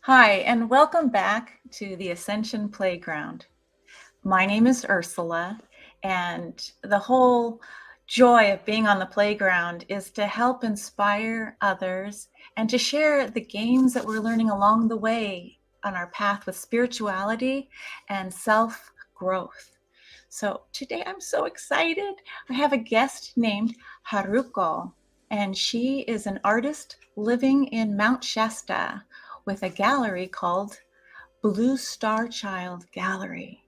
Hi, and welcome back to the Ascension Playground. My name is Ursula, and the whole joy of being on the playground is to help inspire others and to share the games that we're learning along the way on our path with spirituality and self-growth. So today I'm so excited. I have a guest named Haruko, and she is an artist living in Mount Shasta with a gallery called Blue Star Child Gallery.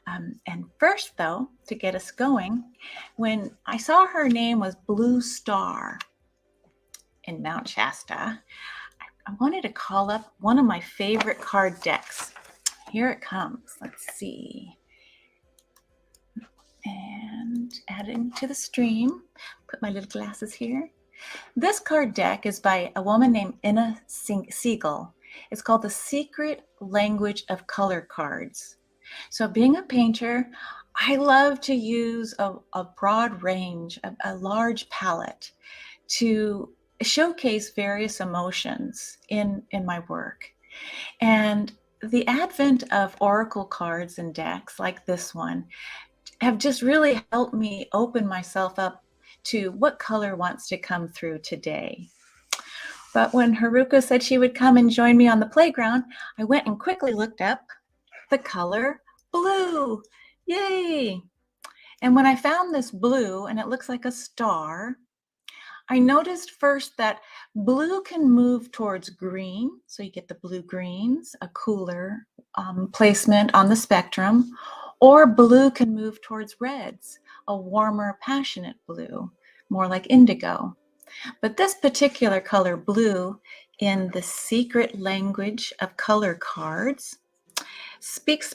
And first, though, to get us going, when I saw her name was Blue Star in Mount Shasta, I wanted to call up one of my favorite card decks. Here it comes. Let's see. And adding to the stream, put my little glasses here. This card deck is by a woman named Ina Siegel. It's called The Secret Language of Color Cards. So being a painter, I love to use a broad range, a large palette to showcase various emotions in my work. And the advent of oracle cards and decks like this one have just really helped me open myself up to what color wants to come through today. But when Haruko said she would come and join me on the playground, I went and quickly looked up the color blue. Yay! And when I found this blue, and it looks like a star, I noticed first that blue can move towards green. So you get the blue greens, a cooler placement on the spectrum, or blue can move towards reds, a warmer, passionate blue, more like indigo. But this particular color, blue, in the secret language of color cards, speaks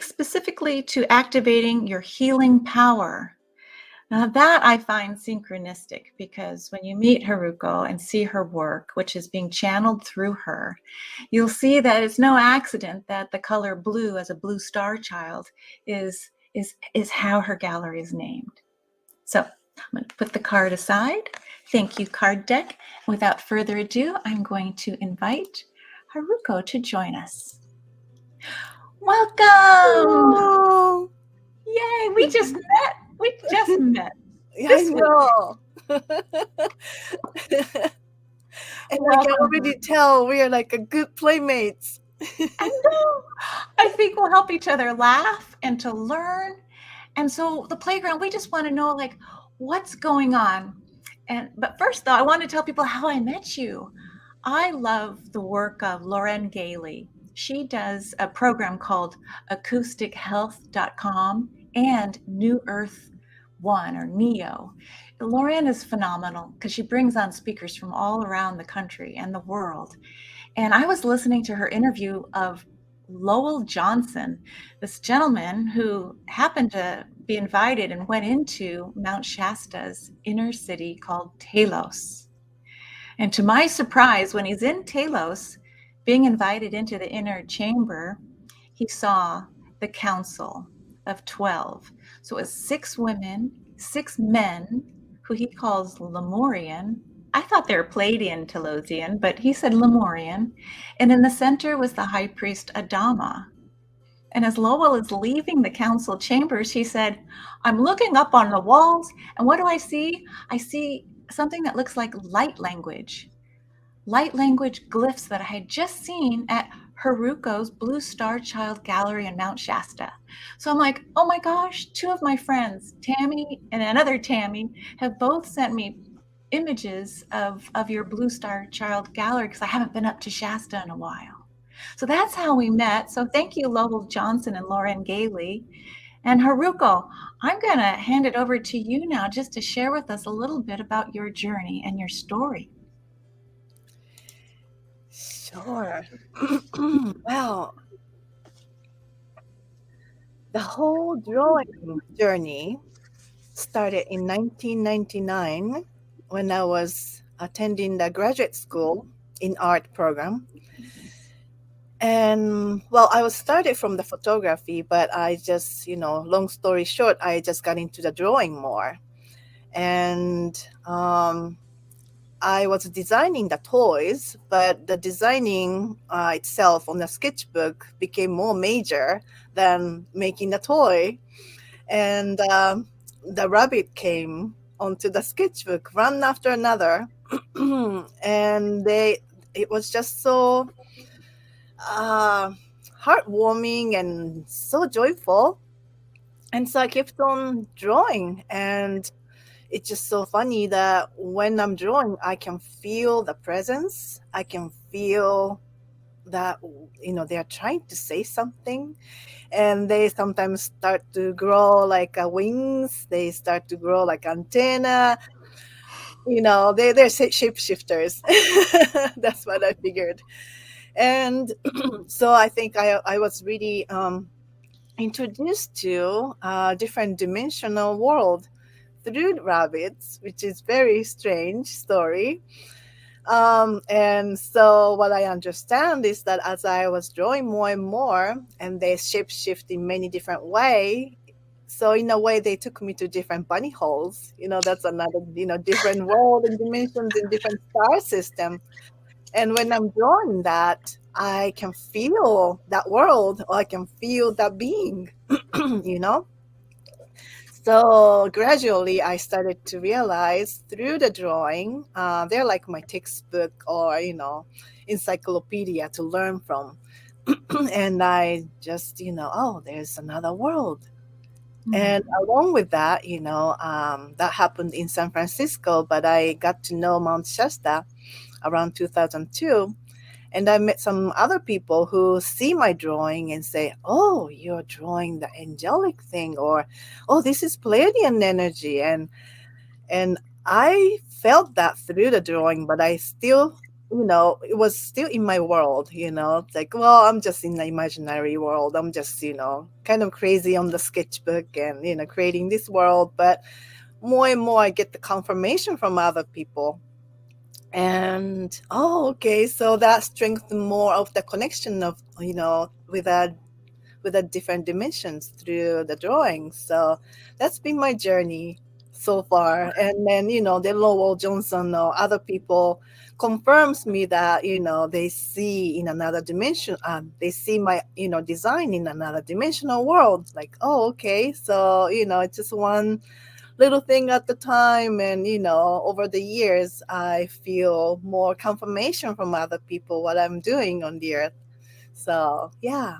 specifically to activating your healing power. Now that I find synchronistic because when you meet Haruko and see her work, which is being channeled through her, you'll see that it's no accident that the color blue as a blue star child is how her gallery is named. So I'm going to put the card aside. Thank you, card deck. Without further ado, I'm going to invite Haruko to join us. Welcome! Oh, Yay, we just met. We just met. I know. And I can already tell we are like a good playmates. I know. I think we'll help each other laugh and to learn. And so the playground, we just want to know like what's going on. But first though, I want to tell people how I met you. I love the work of Lauren Gailey. She does a program called acoustichealth.com and New Earth One or NEO. Lauren is phenomenal because she brings on speakers from all around the country and the world. And I was listening to her interview of Lowell Johnson, this gentleman who happened to be invited and went into Mount Shasta's inner city called Telos. And to my surprise, when he's in Telos, being invited into the inner chamber, he saw the council of 12. So it was 6 women, 6 men, who he calls Lemurian. I thought they were Pleiadian Telosian, but he said Lemurian. And in the center was the high priest Adama. And as Lowell is leaving the council chambers, he said, I'm looking up on the walls, and what do I see? I see something that looks like light language glyphs that I had just seen at Haruko's Blue Star Child Gallery in Mount Shasta. So I'm like, oh my gosh, 2 of my friends, Tammy and another Tammy, have both sent me images of your Blue Star Child Gallery because I haven't been up to Shasta in a while. So that's how we met. So thank you, Lowell Johnson and Lauren Gailey. And Haruko, I'm going to hand it over to you now just to share with us a little bit about your journey and your story. Sure. Well, the whole drawing journey started in 1999 when I was attending the graduate school in art program. And well, I was started from the photography, but I just, long story short, I just got into the drawing more. And I was designing the toys, but the designing itself on the sketchbook became more major than making the toy. And the rabbit came onto the sketchbook one after another. And it was just so uh, heartwarming and so joyful. And so I kept on drawing, and it's just so funny that when I'm drawing, I can feel the presence. I can feel that, they're trying to say something, and they sometimes start to grow like wings. They start to grow like antenna. They're shapeshifters. That's what I figured. And so I think I was really introduced to a different dimensional world through rabbits, which is very strange story. And so what I understand is that as I was drawing more and more, and they shapeshift in many different way. So in a way, they took me to different bunny holes. That's another, different world and dimensions in different star system. And when I'm drawing that, I can feel that world, or I can feel that being, you know? So gradually, I started to realize through the drawing, they're like my textbook or, encyclopedia to learn from. And I just, oh, there's another world. And along with that, that happened in San Francisco, but I got to know Mount Shasta around 2002. And I met some other people who see my drawing and say, "Oh, you're drawing the angelic thing," or "Oh, this is Pleiadian energy." And I felt that through the drawing, but I still, it was still in my world. It's like, well, I'm just in the imaginary world. I'm just, kind of crazy on the sketchbook and creating this world. But more and more, I get the confirmation from other people. And oh, okay, so that strengthened more of the connection of, with a different dimensions through the drawing. So that's been my journey so far. And then, the Lowell Johnson or other people confirms me that, they see in another dimension. They see my, design in another dimensional world. Like, oh, okay. So, it's just one little thing at the time. And over the years I feel more confirmation from other people what I'm doing on the earth. So yeah.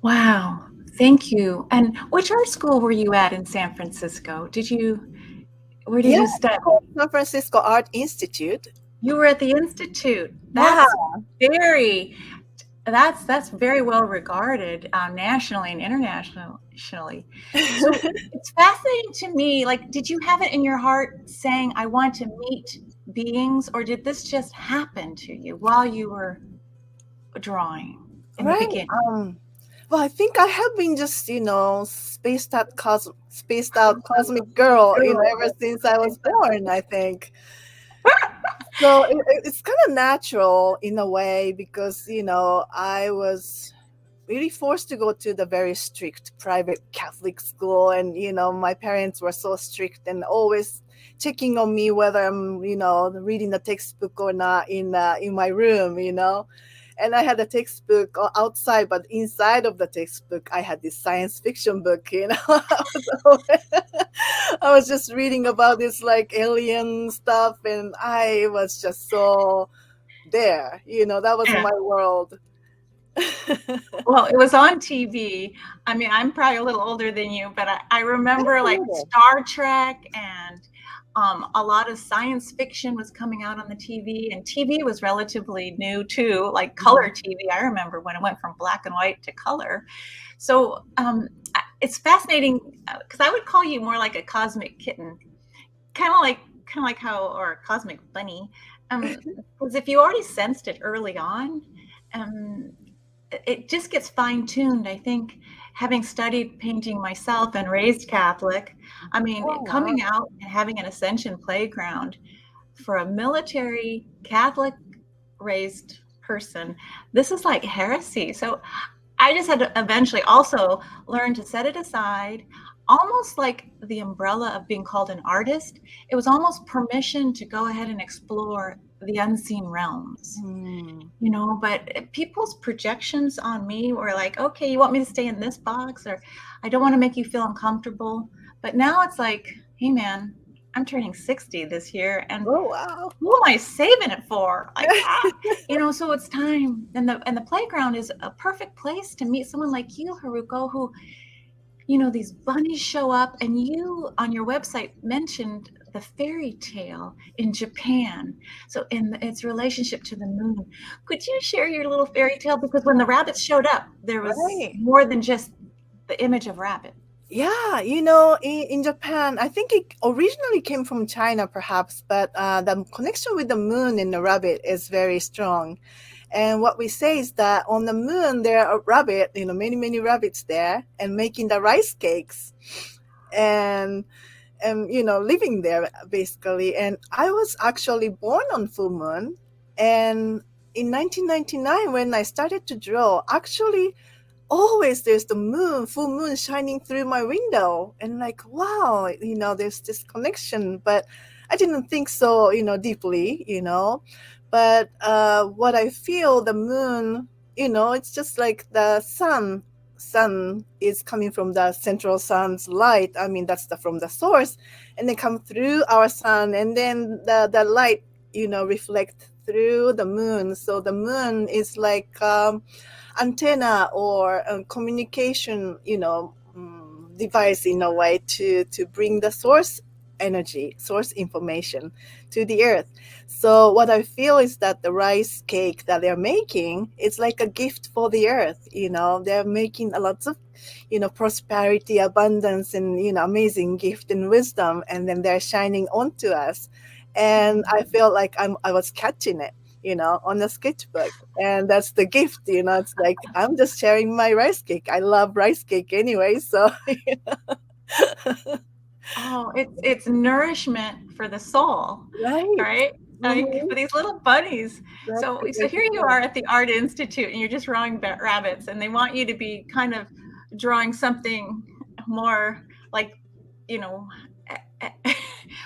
Wow. Thank you. And which art school were you at in San Francisco? Where did Yeah, you it's study? called San Francisco Art Institute. You were at the Institute. Yeah. That's very well regarded nationally and internationally. So it's fascinating to me. Like, did you have it in your heart saying, "I want to meet beings," or did this just happen to you while you were drawing in the Right. beginning? Well, I think I have been just, spaced out cosmic girl, ever since I was born, I think. So it's kind of natural in a way because, I was really forced to go to the very strict private Catholic school. And, my parents were so strict and always checking on me whether I'm, reading the textbook or not in my room. And I had a textbook outside, but inside of the textbook, I had this science fiction book. I was just reading about this like alien stuff, and I was just so there. That was Yeah. my world. Well, it was on TV. I mean, I'm probably a little older than you, but I remember like Absolutely. Star Trek and a lot of science fiction was coming out on the TV, and TV was relatively new too, like color TV. I remember when it went from black and white to color. So it's fascinating because I would call you more like a cosmic kitten, kind of like how, or a cosmic bunny, because if you already sensed it early on, um, it just gets fine tuned. I think having studied painting myself and raised Catholic, I mean, Oh, wow. coming out and having an Ascension playground for a military Catholic raised person, this is like heresy. So I just had to eventually also learn to set it aside. almost like the umbrella of being called an artist. It was almost permission to go ahead and explore the unseen realms. Mm. But people's projections on me were like, okay, you want me to stay in this box, or I don't want to make you feel uncomfortable. But now it's like, hey man, I'm turning 60 this year, and Oh, wow. who am I saving it for? Like, so it's time. And the playground is a perfect place to meet someone like you, Haruko, who, these bunnies show up, and you on your website mentioned the fairy tale in Japan. So in its relationship to the moon, could you share your little fairy tale? Because when the rabbits showed up, there was Right. more than just the image of rabbit. Yeah, in Japan, I think it originally came from China, perhaps, but the connection with the moon and the rabbit is very strong. And what we say is that on the moon, there are rabbit, many, many rabbits there, and making the rice cakes, and living there basically. And I was actually born on full moon, and in 1999, when I started to draw, actually always there's the full moon shining through my window, and like, wow, there's this connection. But I didn't think so, deeply, but what I feel, the moon, it's just like the sun is coming from the central sun's light. I mean, that's from the source, and they come through our sun, and then the light, reflect through the moon. So the moon is like antenna or communication, device in a way to bring the source energy, source information to the earth. So what I feel is that the rice cake that they're making is like a gift for the earth. They're making a lot of, prosperity, abundance, and, amazing gift and wisdom, and then they're shining onto us. And I feel like I was catching it, on the sketchbook. And that's the gift, it's like, I'm just sharing my rice cake. I love rice cake anyway. So, Oh, it's nourishment for the soul, right. right? Like Mhm. for these little bunnies. That's So here you correct. are at the Art Institute, and you're just drawing rabbits, and they want you to be kind of drawing something more like, you know,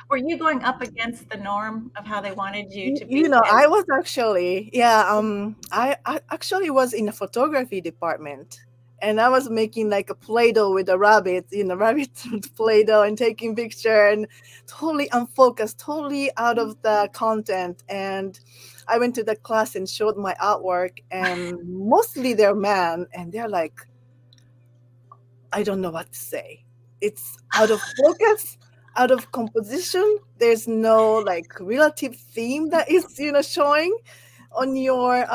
were you going up against the norm of how they wanted you to be as I was actually, I actually was in a photography department, and I was making like a Play-Doh with a rabbit, rabbit Play-Doh, and taking picture, and totally unfocused, totally out of the content. And I went to the class and showed my artwork, and mostly they're men, and they're like, I don't know what to say. It's out of focus, out of composition. There's no like relative theme that is, showing on your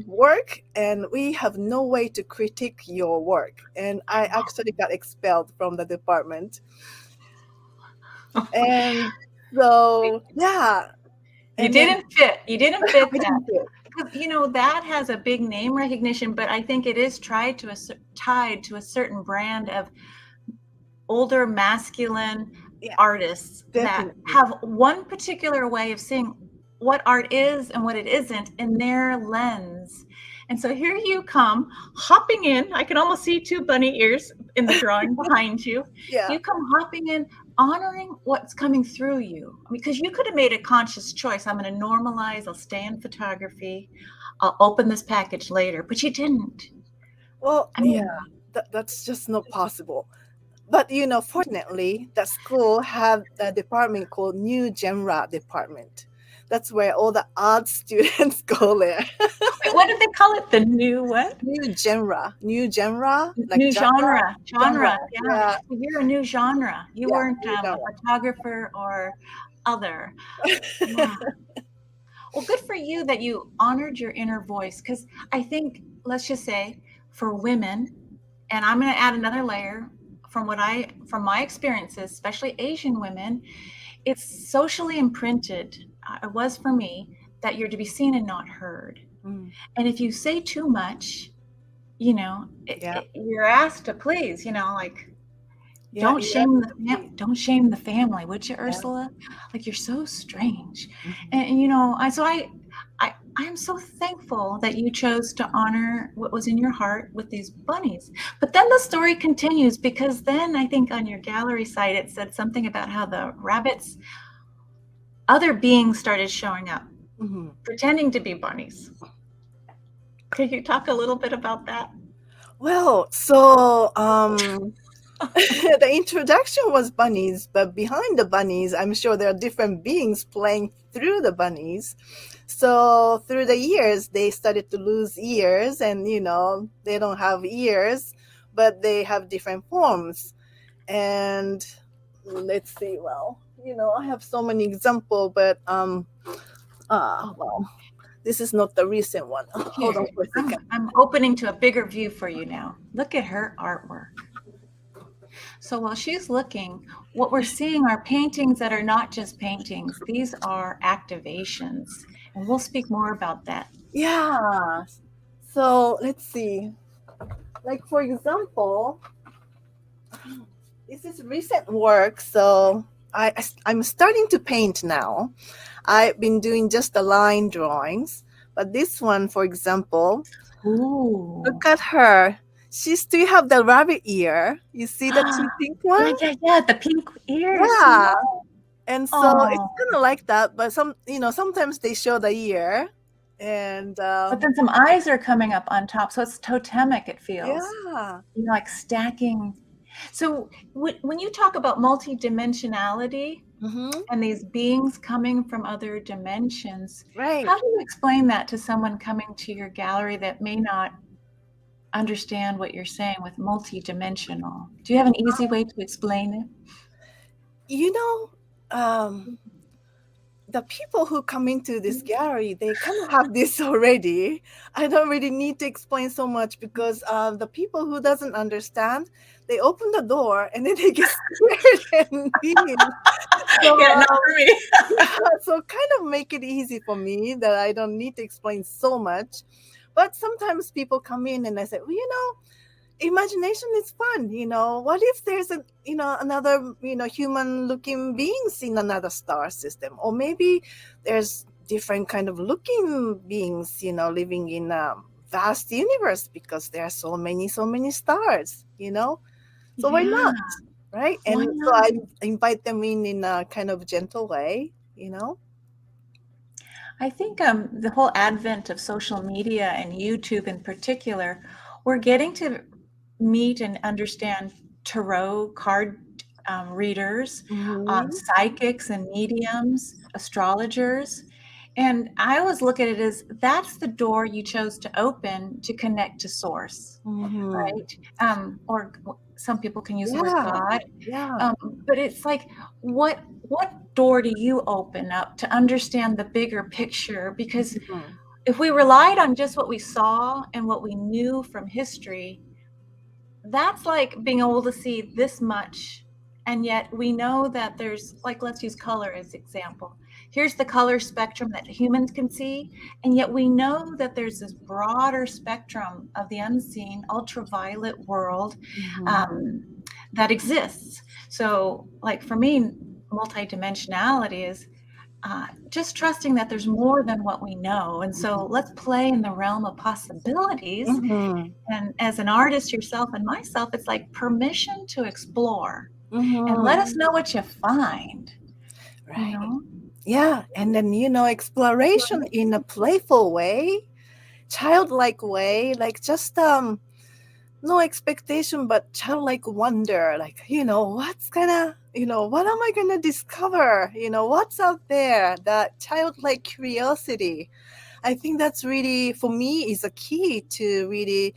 work, and we have no way to critique your work. And I actually got expelled from the department. And so, yeah. you And then didn't fit. You didn't I fit that. didn't do it. Because that has a big name recognition, but I think it is tied to a certain brand of older masculine Yeah, artists that definitely. have one particular way of seeing what art is and what it isn't in their lens. And so here you come hopping in. I can almost see two bunny ears in the drawing behind you. Yeah. You come hopping in, honoring what's coming through you. Because you could have made a conscious choice. I'm going to normalize, I'll stay in photography, I'll open this package later. But you didn't. Well, I yeah, mean, that's just not possible. But fortunately, that school had a department called New Genre Department. That's where all the art students go there. wait, what did they call it? The new what? New genre, like New genre, genre. yeah. Yeah, So you're a new genre. You yeah, weren't new a genre. photographer or other. Yeah. Well, good for you that you honored your inner voice. Because I think, let's just say, for women, and I'm going to add another layer from my experiences, especially Asian women, it's socially imprinted. It was for me that you're to be seen and not heard. Mm, And if you say too much, yeah, you're asked to please, like yeah, you have to please. don't shame the family, would you, Yeah. Ursula? Like you're so strange. Mhm. And I'm so thankful that you chose to honor what was in your heart with these bunnies. But then the story continues, because then I think on your gallery site it said something about how the rabbits, other beings started showing up, pretending to be bunnies. Could you talk a little bit about that? Well, so the introduction was bunnies, but behind the bunnies, I'm sure there are different beings playing through the bunnies. So through the years, they started to lose ears, and they don't have ears, but they have different forms. And let's see, well, I have so many examples, but well, this is not the recent one. Hold on Here, for a second. I'm opening to a bigger view for you now. Look at her artwork. So while she's looking, what we're seeing are paintings that are not just paintings. These are activations, and we'll speak more about that. Yeah. So let's see. Like, for example, this is recent work. So I'm starting to paint now. I've been doing just the line drawings. But this one, for example, Ooh. look at her. She still have the rabbit ear. You see the two pink one? Yeah, the pink ears. Yeah. And so it's Oh, kind of like that, but sometimes they show the ear, and but then some eyes are coming up on top, so it's totemic, it feels. yeah. Like stacking. So when you talk about multidimensionality Mm-hmm. and these beings coming from other dimensions, Right. how do you explain that to someone coming to your gallery that may not understand what you're saying with multidimensional? Do you have an easy way to explain it? You know, the people who come into this gallery, they kind of have this already. I don't really need to explain so much, because the people who doesn't understand, they open the door and then they get scared and leave. So, Yeah, not for me. yeah, so kind of make it easy for me that I don't need to explain so much. But sometimes people come in and I say, well, imagination is fun. What if there's another human looking beings in another star system, or maybe there's different kind of looking beings living in a vast universe, because there are so many stars. So why Yeah, not, right? why And so not? I invite them in a kind of gentle way. I think the whole advent of social media and YouTube in particular, we're getting to meet and understand tarot card readers, Mm-hmm. psychics and mediums, astrologers. And I always look at it as that's the door you chose to open to connect to source, Mm-hmm. right? Or some people can use the word Yeah. God. Yeah. But it's like, what door do you open up to understand the bigger picture? Because Mhm. if we relied on just what we saw and what we knew from history, that's like being able to see this much, and yet we know that there's, like, let's use color as example. Here's the color spectrum that humans can see, and yet we know that there's this broader spectrum of the unseen ultraviolet world Mhm. um, that exists. So like for me, multidimensionality is just trusting that there's more than what we know. And so let's play in the realm of possibilities. Mhm. And as an artist yourself and myself, it's like permission to explore and let us Mhm. know what you find, you Right. know? Yeah, and then exploration in a playful way, childlike way, like just no expectation but childlike wonder, like what am I gonna discover, what's out there, that childlike curiosity. I think that's really, for me, is a key to really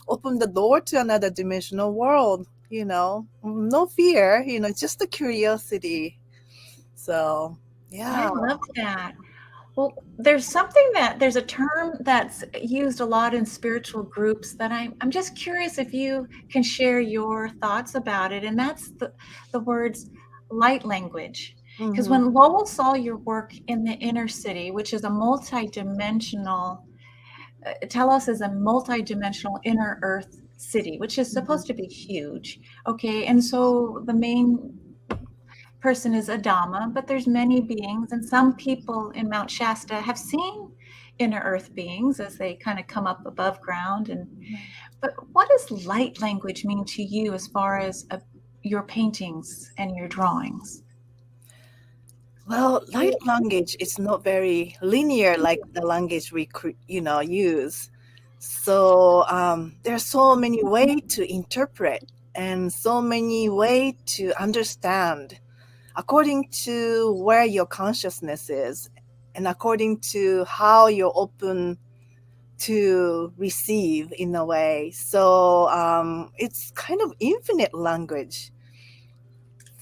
open the door to another dimensional world. No fear, just the curiosity. So, I yeah. love that. Well, there's a term that's used a lot in spiritual groups that I'm just curious if you can share your thoughts about it. And that's the words light language. Because Hmm. when Lowell saw your work in the inner city, which is a multi-dimensional, Telos is a multi-dimensional inner earth city, which is supposed to be huge. Okay. And so the main person is Adama, but there's many beings, and some people in Mount Shasta have seen inner earth beings as they kind of come up above ground. But what does light language mean to you as far as your paintings and your drawings? Well, light language is not very linear like the language we use. So there are so many ways to interpret and so many ways to understand according to where your consciousness is and according to how you're open to receive in a way. So it's kind of infinite language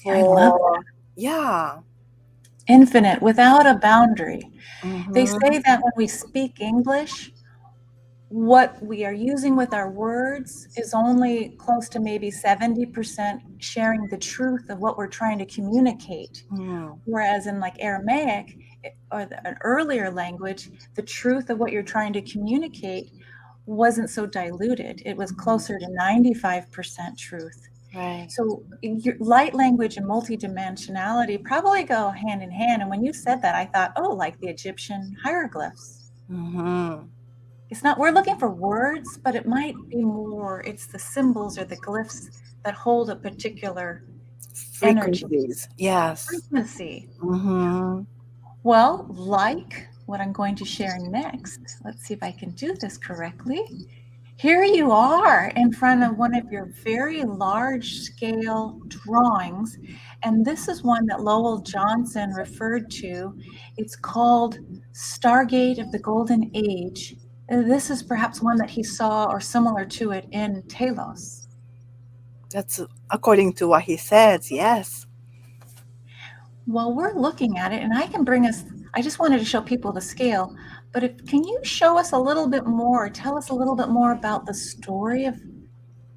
I love for, yeah. infinite, without a boundary. They Mm-hmm. say that when we speak English, what we are using with our words is only close to maybe 70% sharing the truth of what we're trying to communicate. Mm, Whereas in like Aramaic or an earlier language, the truth of what you're trying to communicate wasn't so diluted. It was mhm. closer to 95% truth. Right. So your light language and multidimensionality probably go hand in hand. And when you said that, I thought, oh, like the Egyptian hieroglyphs. Mm-hmm. It's not, we're looking for words, but it might be more, it's the symbols or the glyphs that hold a particular energy, Frequencies. Yes. frequency. Mm-hmm. Well, like what I'm going to share next, let's see if I can do this correctly. Here you are in front of one of your very large scale drawings. And this is one that Lowell Johnson referred to. It's called Stargate of the Golden Age. This is perhaps one that he saw or similar to it in Telos. That's according to what he says. Yes. While we're looking at it, and I can bring us, I just wanted to show people the scale, but can you show us a little bit more, tell us a little bit more about the story of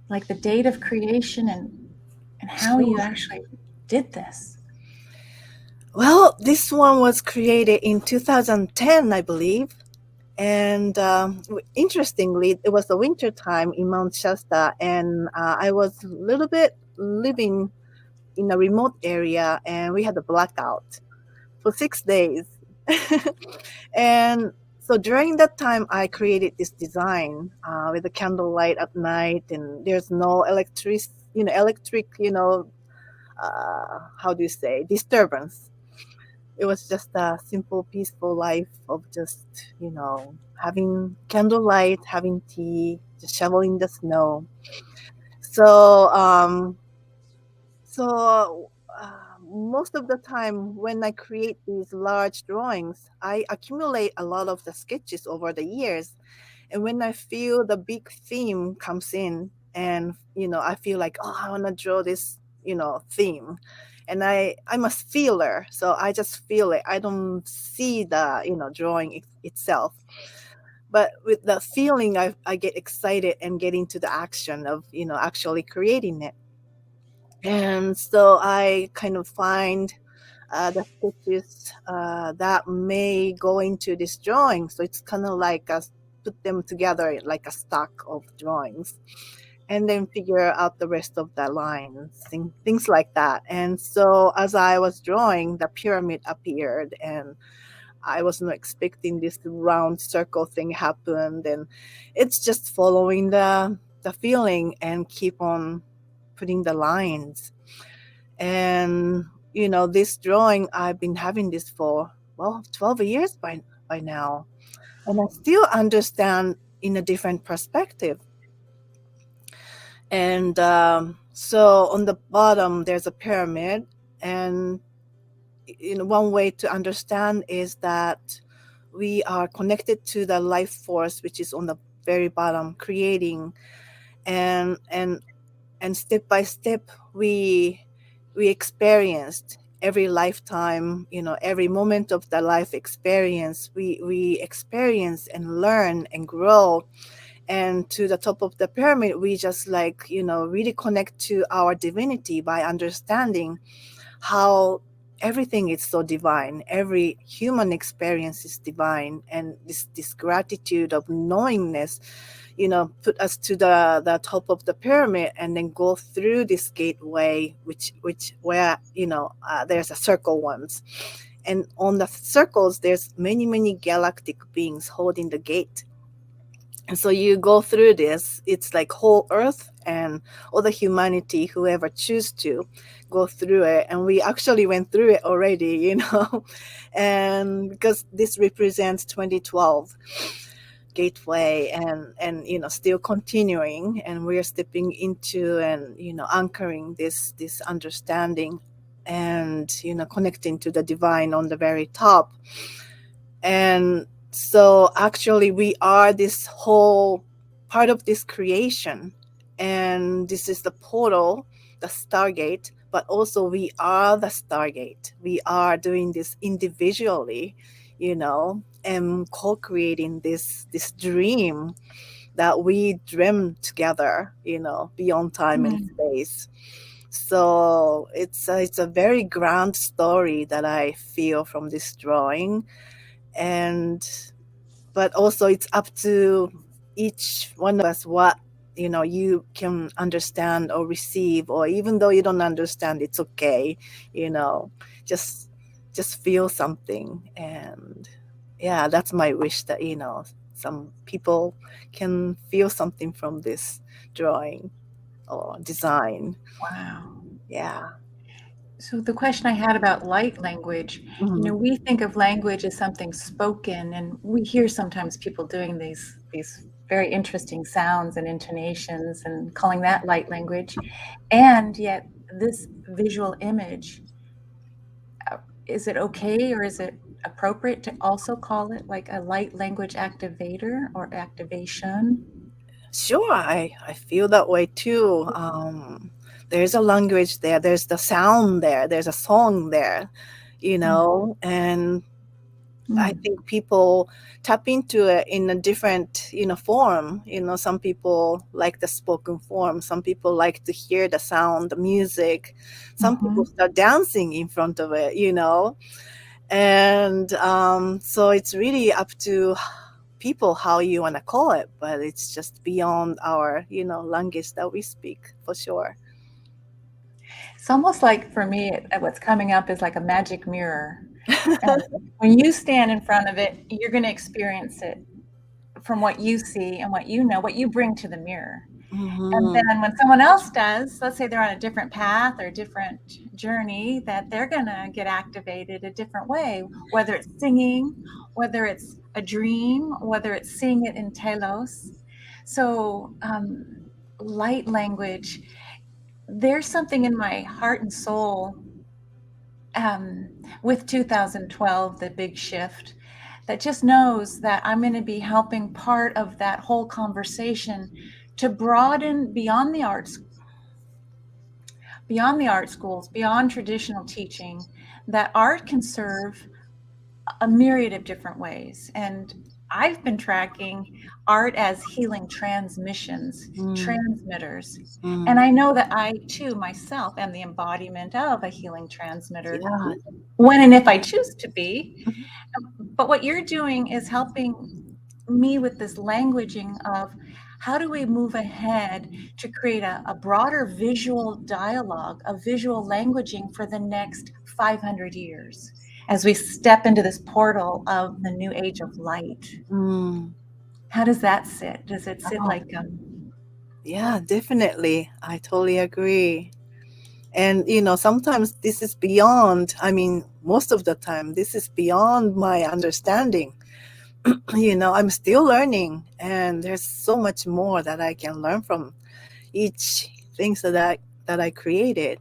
like the date of creation and how you Sure. actually did this? Well, this one was created in 2010, I believe. And interestingly, it was the winter time in Mount Shasta, and I was a little bit living in a remote area, and we had a blackout for 6 days. And so during that time, I created this design with a candlelight at night, and there's no electric, how do you say, disturbance. It was just a simple, peaceful life of just, having candlelight, having tea, just shoveling the snow. So, most of the time when I create these large drawings, I accumulate a lot of the sketches over the years. And when I feel the big theme comes in, and I feel like, oh, I want to draw this, theme, and I'm a feeler, so I just feel it. I don't see the drawing itself, but with the feeling, I get excited and get into the action of actually creating it. And so I kind of find the sketches that may go into this drawing. So it's kind of like put them together like a stack of drawings, and then figure out the rest of the lines, things like that. And so as I was drawing, the pyramid appeared, and I was not expecting this round circle thing happened, and it's just following the feeling and keep on putting the lines. And this drawing, I've been having this for, well, 12 years by now, and I still understand in a different perspective. And so on the bottom there's a pyramid, and one way to understand is that we are connected to the life force, which is on the very bottom, creating, and step by step we experienced every lifetime, every moment of the life experience, we experience and learn and grow. And to the top of the pyramid, we just really connect to our divinity by understanding how everything is so divine. Every human experience is divine, and this gratitude of knowingness put us to the top of the pyramid, and then go through this gateway, which where there's a circle once, and on the circles there's many galactic beings holding the gate. And so you go through this, it's like whole earth and all the humanity, whoever choose to go through it. And we actually went through it already, and because this represents 2012 gateway, and still continuing, and we're stepping into and anchoring this understanding, and connecting to the divine on the very top. And so actually we are this whole part of this creation, and this is the portal, the Stargate, but also we are the Stargate. We are doing this individually, and co-creating this dream that we dream together, beyond time and Mm. space. So it's a very grand story that I feel from this drawing. And but also it's up to each one of us what you can understand or receive, or even though you don't understand, it's okay. you know just just feel something. And yeah, that's my wish, that some people can feel something from this drawing or design. Wow. Yeah. So the question I had about light language, Mhm. we think of language as something spoken, and we hear sometimes people doing these very interesting sounds and intonations and calling that light language. And yet this visual image, is it okay or is it appropriate to also call it like a light language activator or activation? Sure, I feel that way too. There's a language there, there's the sound there, there's a song there, Mm, and I mm, think people tap into it in a different, form. Some people like the spoken form, some people like to hear the sound, the music, some people mhm. start dancing in front of it, and so it's really up to people how you want to call it, but it's just beyond our language that we speak, for sure. It's almost like for me, what's coming up is like a magic mirror. And when you stand in front of it, you're going to experience it from what you see and what you know, what you bring to the mirror. And Hmm. then when someone else does, let's say they're on a different path or a different journey, that they're going to get activated a different way, whether it's singing, whether it's a dream, whether it's seeing it in Telos. So, light language, there's something in my heart and soul, um, with 2012, the big shift, that just knows that I'm going to be helping part of that whole conversation to broaden beyond the art schools, beyond traditional teaching, that art can serve a myriad of different ways. And I've been tracking art as healing transmissions, Mm, transmitters. And mm, I know that I too myself am the embodiment of a healing transmitter yeah. when and if I choose to be. But what you're doing is helping me with this languaging of how do we move ahead to create a broader visual dialogue, a visual languaging for the next 500 years as we step into this portal of the new age of light. Mm. How does that sit? Does it sit Oh, like yeah, definitely. I totally agree. And sometimes this is beyond, I mean, most of the time this is beyond my understanding. I'm still learning, and there's so much more that I can learn from each things that I created.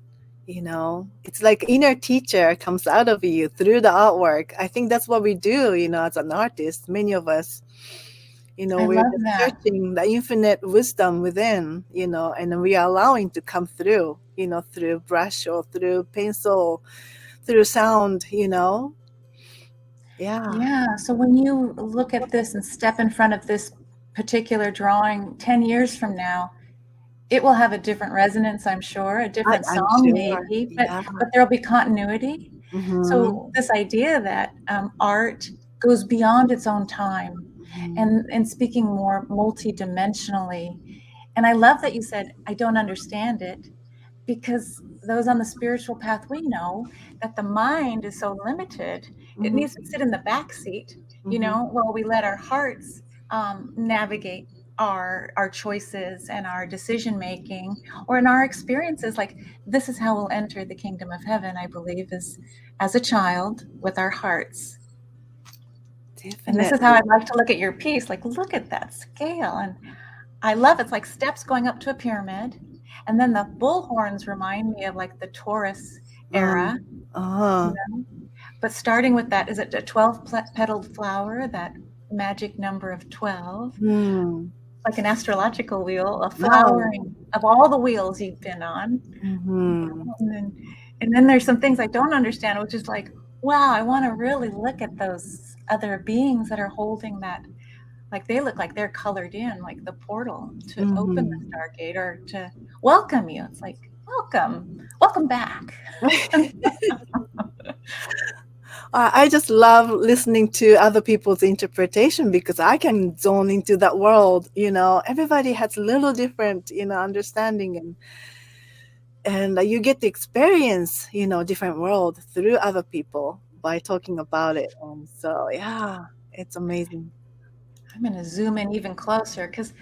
It's like inner teacher comes out of you through the artwork. I think that's what we do, as an artist, many of us. I We're love just that. searching the infinite wisdom within, and we are allowing to come through, through brush or through pencil, through sound. Yeah. Yeah. So when you look at this and step in front of this particular drawing 10 years from now, it will have a different resonance, I'm sure, a different I'm song sure. maybe, but Yeah. there'll be continuity. Mm-hmm. So this idea that art goes beyond its own time Mm-hmm. and speaking more multidimensionally. And I love that you said, I don't understand it, because those on the spiritual path, we know that the mind is so limited. It needs to sit in the back seat, while we let our hearts navigate our choices and our decision making, or in our experiences. Like, this is how we'll enter the kingdom of heaven, I believe, is as a child with our hearts. Definitely. And this is how I'd like to look at your piece. Like, look at that scale. And I love it. It's like steps going up to a pyramid. And then the bullhorns remind me of like the Taurus era. But starting with that, is it a 12-petaled flower, that magic number of 12? Like an astrological wheel, a flowering of all the wheels you've been on. And then there's some things I don't understand, which is like, wow, I want to really look at those other beings that are holding that. Like, they look like they're colored in, like the portal to open the Stargate or to welcome you. It's like, welcome back. I just love listening to other people's interpretation, because I can zone into that world. Everybody has a little different, understanding, and you get to experience, different world through other people by talking about it. And so, yeah, it's amazing. I'm going to zoom in even closer, because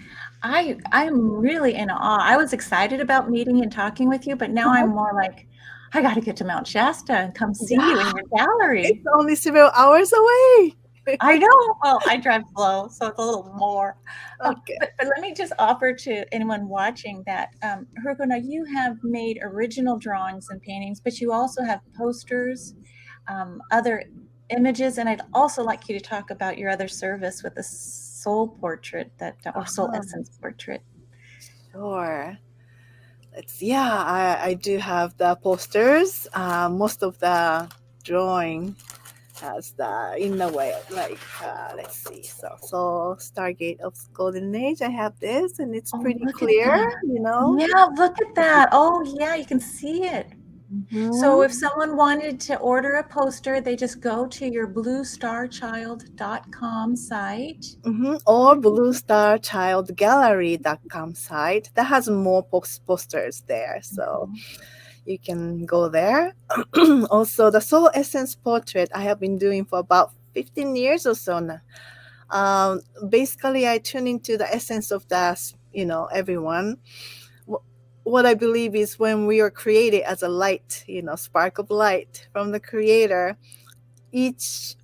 I'm really in awe. I was excited about meeting and talking with you, but now I'm more like, I got to get to Mount Shasta and come see you in your gallery. It's only several hours away. I know. Well, I drive slow, so it's a little more. Okay. But let me just offer to anyone watching that, Haruko, now you have made original drawings and paintings, but you also have posters, other images, and I'd also like you to talk about your other service with the soul portrait, or soul essence portrait. Sure. I do have the posters. Most of the drawing has in the way, like, let's see. So Stargate of Golden Age, I have this, and it's pretty clear, Yeah, look at that. Oh, yeah, you can see it. So if someone wanted to order a poster, they just go to your bluestarchild.com site. Or bluestarchildgallery.com site. That has more posters there. So you can go there. Also, the Soul Essence portrait I have been doing for about 15 years or so now. Basically, I tune into the essence of that, everyone. What I believe is, when we are created as a light, spark of light from the Creator, each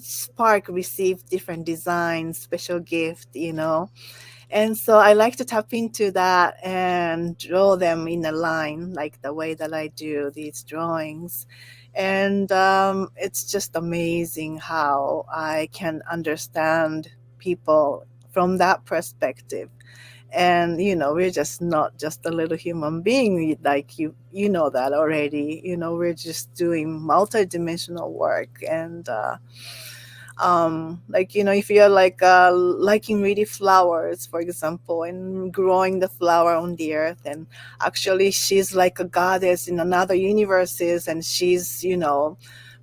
spark receives different designs, special gift, And so I like to tap into that and draw them in a line, like the way that I do these drawings. And it's just amazing how I can understand people from that perspective. And, we're just not just a little human being, like you know that already. We're just doing multidimensional work. And if you're like liking really flowers, for example, and growing the flower on the earth, and actually she's like a goddess in another universes, and she's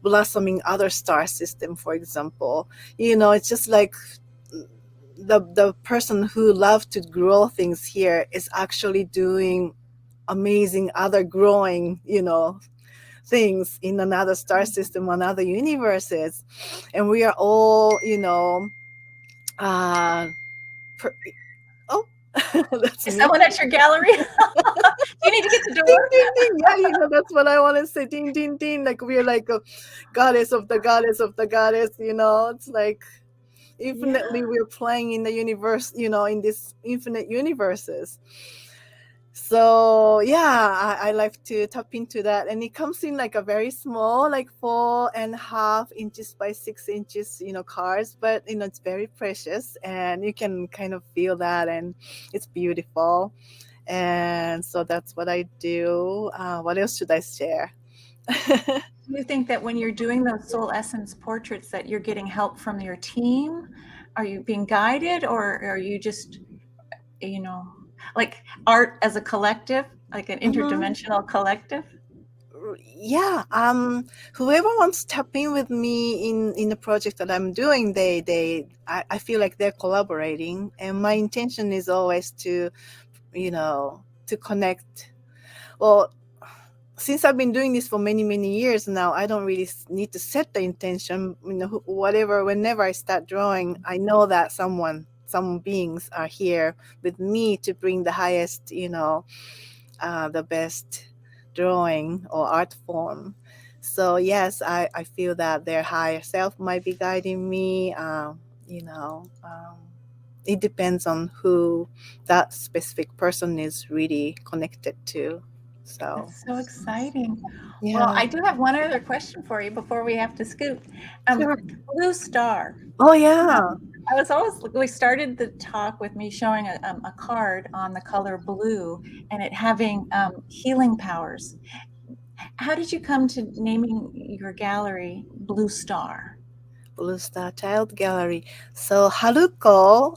blossoming other star system, for example. It's just like the person who loves to grow things here is actually doing amazing other growing things in another star system, another universes. And we are all that's Is me. someone at your gallery? You need to get the door. Ding, ding, ding. Yeah, that's what I want to say. Ding, ding, ding. Like, we're like a goddess of the goddess of the goddess. It's like infinitely we're playing in the universe, in this infinite universes. So I like to tap into that, and it comes in like a very small, like 4.5 inches by 6 inches, cards, but it's very precious, and you can kind of feel that, and it's beautiful. And so that's what I do. What else should I share? Do you think that when you're doing those soul essence portraits that you're getting help from your team? Are you being guided, or are you just, like art as a collective, like an interdimensional collective? Yeah. Whoever wants to tap in with me in the project that I'm doing, I feel like they're collaborating, and my intention is always to to connect. Well, since I've been doing this for many, many years now, I don't really need to set the intention. Whatever, whenever I start drawing, I know that some beings are here with me to bring the highest, the best drawing or art form. So yes, I feel that their higher self might be guiding me. You know, it depends on who that specific person is really connected to. So That's so exciting. Well, yeah, I do have one other question for you before we have to scoot. Um, sure. Blue Star. Oh yeah, I was always we started the talk with me showing a card on the color blue and it having healing powers. How did you come to naming your gallery Blue Star? Blue Star Child Gallery. So Haruko,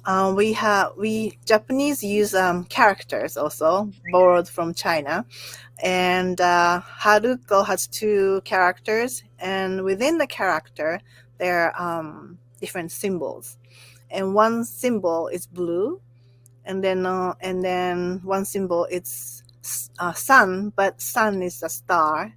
we Japanese use characters also borrowed from China, and Haruko has two characters, and within the character there are different symbols, and one symbol is blue, and then one symbol it's sun, but sun is a star,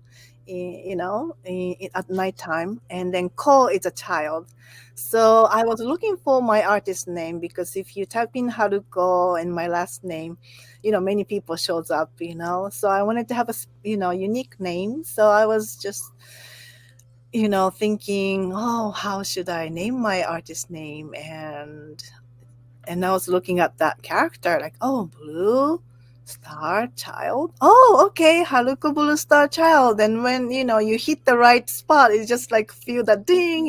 at nighttime, and then ko is a child. So I was looking for my artist name, because if you type in Haruko and my last name, many people shows up, so I wanted to have a unique name. So I was just thinking, oh, how should I name my artist name? And I was looking at that character, like, oh, Blue Star Child. Oh, okay, Haruko Blue Star Child. And when you hit the right spot, it just like feel that ding,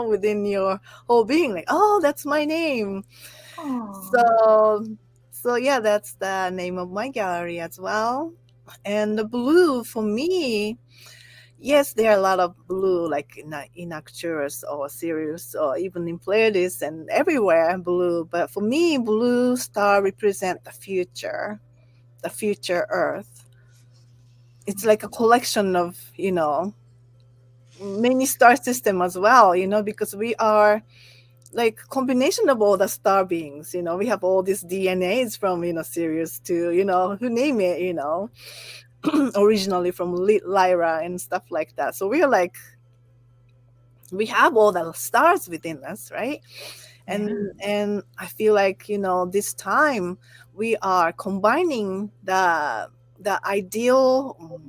within your whole being, like, oh, that's my name. Oh, So, so yeah, that's the name of my gallery as well. And the blue for me, yes, there are a lot of blue, like in Arcturus or Sirius or even in Pleiades and everywhere blue. But for me, blue star represent the future Earth. It's like a collection of many star system as well. Because we are like combination of all the star beings. We have all these DNAs from Sirius to who name it. Originally from Lyra and stuff like that. So we are like we have all the stars within us, right? and yeah. and I feel like this time we are combining the ideal,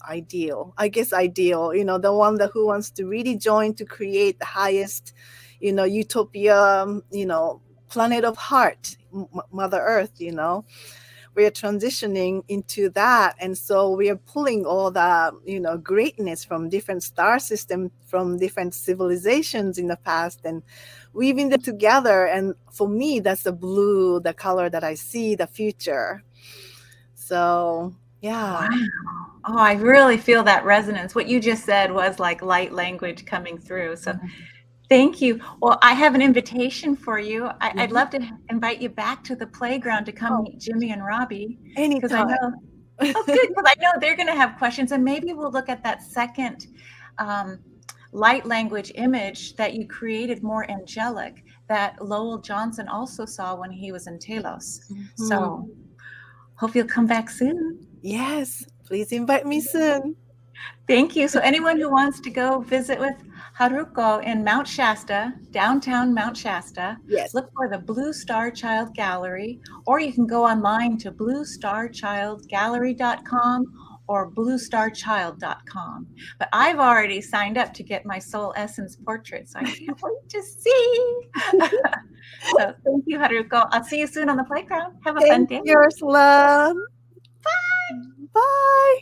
ideal, I guess, ideal, the one that who wants to really join to create the highest utopia, planet of heart, Mother Earth. We are transitioning into that, and so we are pulling all the greatness from different star systems, from different civilizations in the past, and weaving them together. And for me, that's the blue, the color that I see the future. So Wow. yeah. Oh, I really feel that resonance. What you just said was like light language coming through. So thank you. Well, I have an invitation for you. I'd Mhm. love to invite you back to the playground to come Oh, meet Jimmy and Robbie, because I anytime. know, oh, good, because I know they're going to have questions. And maybe we'll look at that second um, light language image that you created, more angelic, that Lowell Johnson also saw when he was in Telos. So Mhm. hope you'll come back soon. Yes, please invite me soon. Thank you. So anyone who wants to go visit with Haruko in Mount Shasta, downtown Mount Shasta, Yes. look for the Blue Star Child Gallery, or you can go online to bluestarchildgallery.com or bluestarchild.com. But I've already signed up to get my soul essence portrait, so I can't wait to see. So thank you, Haruko. I'll see you soon on the playground. Have a fun Thank day. you, Ursula. Bye.